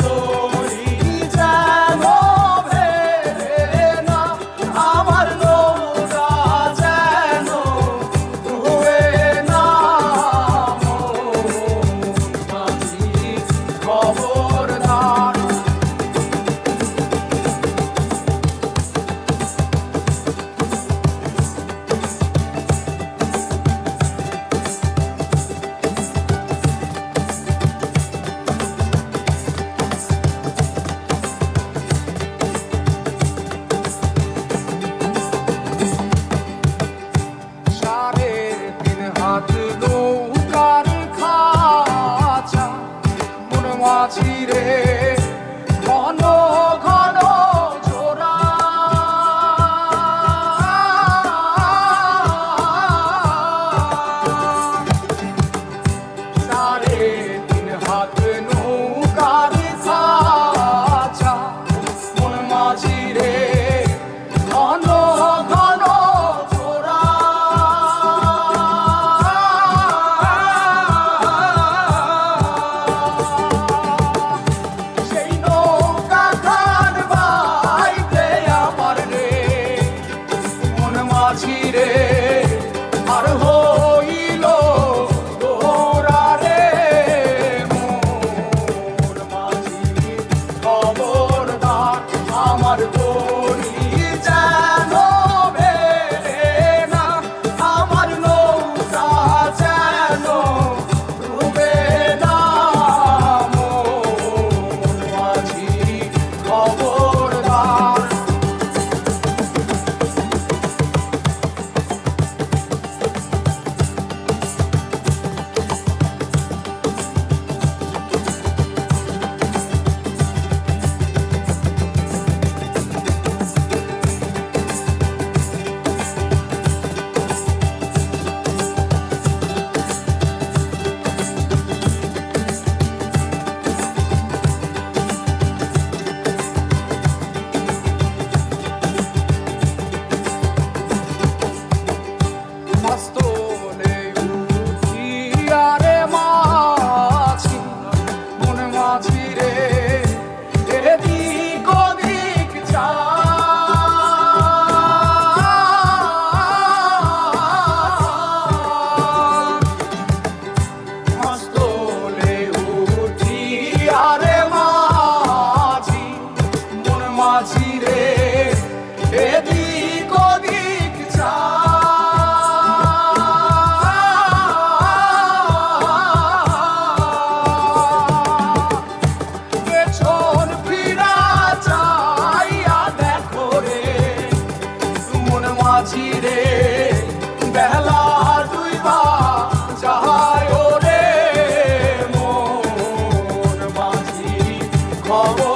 তরি যেন ভেড়ে না, আমার নৌকা যেন ডুবে না। মাঝি খবরদার। নৌকার খাঁচা মন মাঝি রে, ঘন ঘন জোড়া। সাড়ে তিন হাত নৌকার খাঁচা মন মাঝি রে, ঘন ঘন জোড়া। মাঝিরে আর হইল তোরা রে, মোর মাঝি খবরদার। আমার তরি যেন ভেড়ে না, আমার নৌকা যেন ডুবে না। মোর মাঝি খবরদার। মাস্তলে উঠিয়া রে মাঝি, মন মাঝি রে, এদিক ওদিক যা। মাস্তলে উঠিয়া রে মাঝি, মন মাঝি রে, এদিক ওদিক যা। মাঝিরে বেলা দুইবা যায় রে, মোর মাঝি খবর।